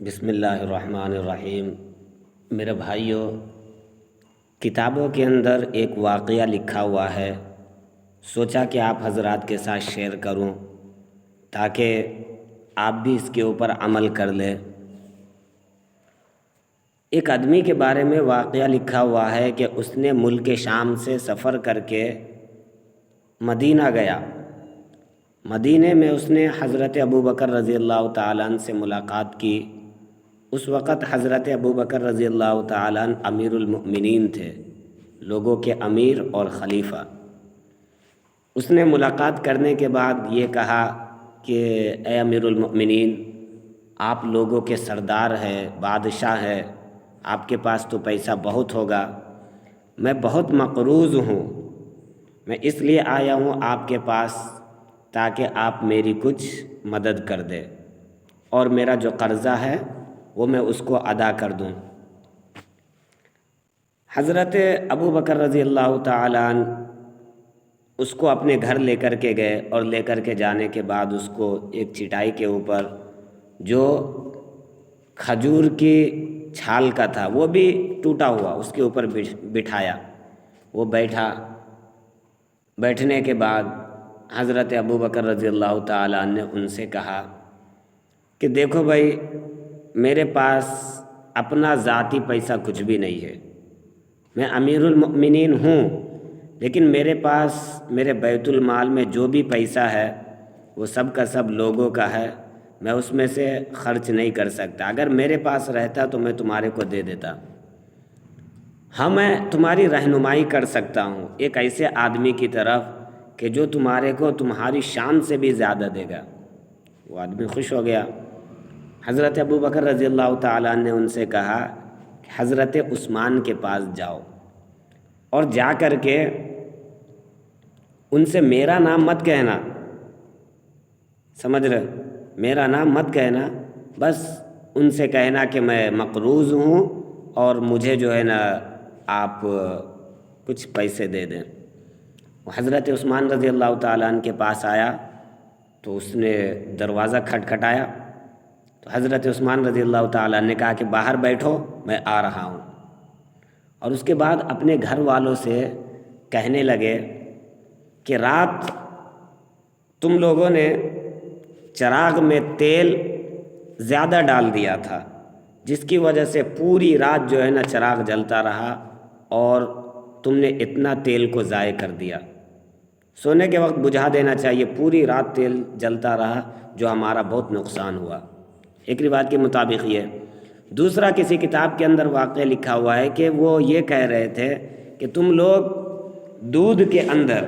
بسم اللہ الرحمن الرحیم۔ میرے بھائیوں، کتابوں کے اندر ایک واقعہ لکھا ہوا ہے، سوچا کہ آپ حضرات کے ساتھ شیئر کروں تاکہ آپ بھی اس کے اوپر عمل کر لیں۔ ایک آدمی کے بارے میں واقعہ لکھا ہوا ہے کہ اس نے ملک شام سے سفر کر کے مدینہ گیا۔ مدینے میں اس نے حضرت ابوبکر رضی اللہ تعالیٰ عنہ سے ملاقات کی۔ اس وقت حضرت ابوبکر رضی اللہ تعالیٰ عنہ امیر المؤمنین تھے، لوگوں کے امیر اور خلیفہ۔ اس نے ملاقات کرنے کے بعد یہ کہا کہ اے امیر المؤمنین، آپ لوگوں کے سردار ہیں، بادشاہ ہیں، آپ کے پاس تو پیسہ بہت ہوگا، میں بہت مقروض ہوں، میں اس لیے آیا ہوں آپ کے پاس تاکہ آپ میری کچھ مدد کر دیں اور میرا جو قرضہ ہے وہ میں اس کو ادا کر دوں۔ حضرت ابوبکر رضی اللہ تعالیٰ عنہ اس کو اپنے گھر لے کر کے گئے، اور لے کر کے جانے کے بعد اس کو ایک چٹائی کے اوپر جو کھجور کی چھال کا تھا وہ بھی ٹوٹا ہوا، اس کے اوپر بٹھایا۔ وہ بیٹھا۔ بیٹھنے کے بعد حضرت ابوبکر رضی اللہ تعالیٰ عنہ نے ان سے کہا کہ دیکھو بھائی، میرے پاس اپنا ذاتی پیسہ کچھ بھی نہیں ہے، میں امیر المؤمنین ہوں، لیکن میرے پاس میرے بیت المال میں جو بھی پیسہ ہے وہ سب کا سب لوگوں کا ہے، میں اس میں سے خرچ نہیں کر سکتا، اگر میرے پاس رہتا تو میں تمہارے کو دے دیتا۔ ہاں، میں تمہاری رہنمائی کر سکتا ہوں ایک ایسے آدمی کی طرف کہ جو تمہارے کو تمہاری شان سے بھی زیادہ دے گا۔ وہ آدمی خوش ہو گیا۔ حضرت ابوبکر رضی اللہ تعالیٰ عنہ نے ان سے کہا کہ حضرت عثمان کے پاس جاؤ، اور جا کر کے ان سے میرا نام مت کہنا، سمجھ رہے، میرا نام مت کہنا، بس ان سے کہنا کہ میں مقروض ہوں اور مجھے جو ہے نا آپ کچھ پیسے دے دیں۔ وہ حضرت عثمان رضی اللہ تعالیٰ عنہ کے پاس آیا تو اس نے دروازہ کھٹکھٹایا، تو حضرت عثمان رضی اللہ تعالیٰ عنہ نے کہا کہ باہر بیٹھو، میں آ رہا ہوں۔ اور اس کے بعد اپنے گھر والوں سے کہنے لگے کہ رات تم لوگوں نے چراغ میں تیل زیادہ ڈال دیا تھا، جس کی وجہ سے پوری رات جو ہے نا چراغ جلتا رہا اور تم نے اتنا تیل کو ضائع کر دیا، سونے کے وقت بجھا دینا چاہیے، پوری رات تیل جلتا رہا جو ہمارا بہت نقصان ہوا۔ ایک روایت کے مطابق یہ۔ دوسرا کسی کتاب کے اندر واقعہ لکھا ہوا ہے کہ وہ یہ کہہ رہے تھے کہ تم لوگ دودھ کے اندر،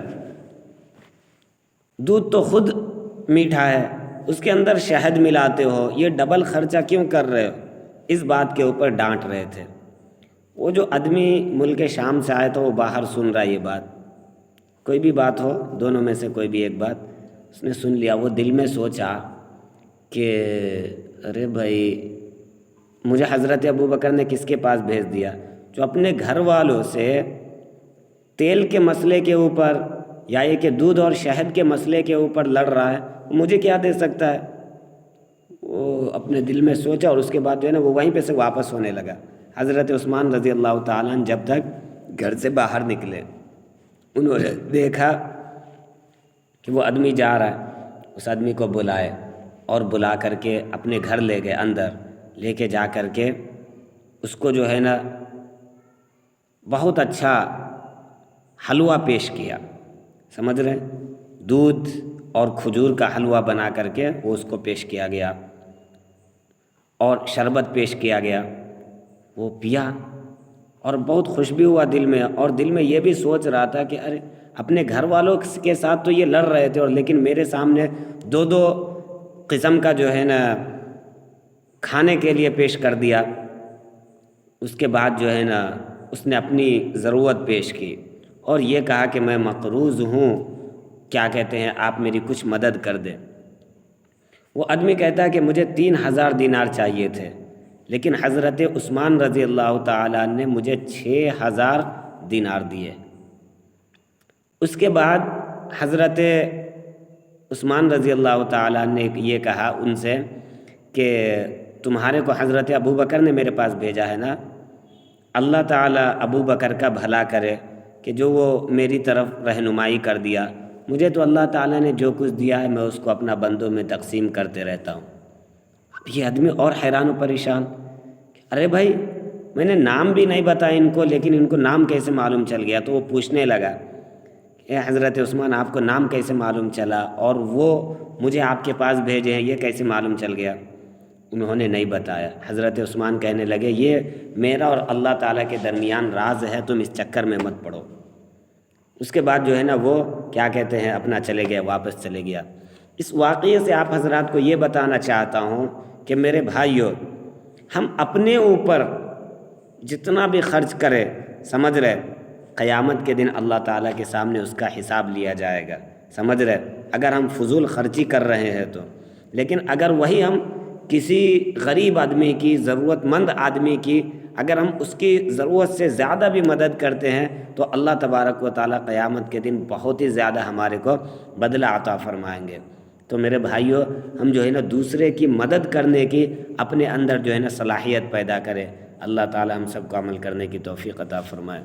دودھ تو خود میٹھا ہے، اس کے اندر شہد ملاتے ہو، یہ ڈبل خرچہ کیوں کر رہے ہو؟ اس بات کے اوپر ڈانٹ رہے تھے۔ وہ جو آدمی ملک شام سے آیا تھا وہ باہر سن رہا یہ بات، کوئی بھی بات ہو، دونوں میں سے کوئی بھی ایک بات اس نے سن لیا۔ وہ دل میں سوچا کہ ارے بھائی، مجھے حضرت ابوبکر نے کس کے پاس بھیج دیا؟ جو اپنے گھر والوں سے تیل کے مسئلے کے اوپر یا یہ کہ دودھ اور شہد کے مسئلے کے اوپر لڑ رہا ہے، مجھے کیا دے سکتا ہے؟ وہ اپنے دل میں سوچا، اور اس کے بعد جو ہے نا وہ وہیں پہ سے واپس ہونے لگا۔ حضرت عثمان رضی اللہ تعالیٰ عنہ جب تک گھر سے باہر نکلے، انہوں نے دیکھا کہ وہ آدمی جا رہا ہے، اس آدمی کو بلائے اور بلا کر کے اپنے گھر لے گئے، اندر لے کے جا کر کے اس کو جو ہے نا بہت اچھا حلوہ پیش کیا، سمجھ رہے ہیں، دودھ اور کھجور کا حلوہ بنا کر کے وہ اس کو پیش کیا گیا، اور شربت پیش کیا گیا۔ وہ پیا اور بہت خوش بھی ہوا دل میں، اور دل میں یہ بھی سوچ رہا تھا کہ ارے اپنے گھر والوں کے ساتھ تو یہ لڑ رہے تھے، اور لیکن میرے سامنے دو دو قسم کا جو ہے نا کھانے کے لیے پیش کر دیا۔ اس کے بعد جو ہے نا اس نے اپنی ضرورت پیش کی اور یہ کہا کہ میں مقروض ہوں، کیا کہتے ہیں، آپ میری کچھ مدد کر دیں۔ وہ آدمی کہتا ہے کہ مجھے 3000 دینار چاہیے تھے، لیکن حضرت عثمان رضی اللہ تعالیٰ عنہ نے مجھے 6000 دینار دیے۔ اس کے بعد حضرت عثمان رضی اللہ تعالیٰ عنہ نے یہ کہا ان سے کہ تمہارے کو حضرت ابو بکر نے میرے پاس بھیجا ہے نا، اللہ تعالیٰ ابو بکر کا بھلا کرے کہ جو وہ میری طرف رہنمائی کر دیا، مجھے تو اللہ تعالیٰ نے جو کچھ دیا ہے میں اس کو اپنا بندوں میں تقسیم کرتے رہتا ہوں۔ اب یہ آدمی اور حیران و پریشان، ارے بھائی میں نے نام بھی نہیں بتایا ان کو، لیکن ان کو نام کیسے معلوم چل گیا؟ تو وہ پوچھنے لگا اے حضرت عثمان آپ کو نام کیسے معلوم چلا، اور وہ مجھے آپ کے پاس بھیجے ہیں یہ کیسے معلوم چل گیا؟ انہوں نے نہیں بتایا۔ حضرت عثمان کہنے لگے یہ میرا اور اللہ تعالیٰ کے درمیان راز ہے، تم اس چکر میں مت پڑو۔ اس کے بعد جو ہے نا وہ کیا کہتے ہیں اپنا چلے گیا، واپس چلے گیا۔ اس واقعے سے آپ حضرات کو یہ بتانا چاہتا ہوں کہ میرے بھائیو، ہم اپنے اوپر جتنا بھی خرچ کرے، سمجھ رہے قیامت کے دن اللہ تعالیٰ کے سامنے اس کا حساب لیا جائے گا، سمجھ رہے؟ اگر ہم فضول خرچی کر رہے ہیں تو، لیکن اگر وہی ہم کسی غریب آدمی کی، ضرورت مند آدمی کی، اگر ہم اس کی ضرورت سے زیادہ بھی مدد کرتے ہیں تو اللہ تبارک و تعالیٰ قیامت کے دن بہت ہی زیادہ ہمارے کو بدلہ عطا فرمائیں گے۔ تو میرے بھائیوں، ہم جو ہے نا دوسرے کی مدد کرنے کی اپنے اندر جو ہے نا صلاحیت پیدا کریں۔ اللہ تعالیٰ ہم سب کو عمل کرنے کی توفیق عطا فرمائے۔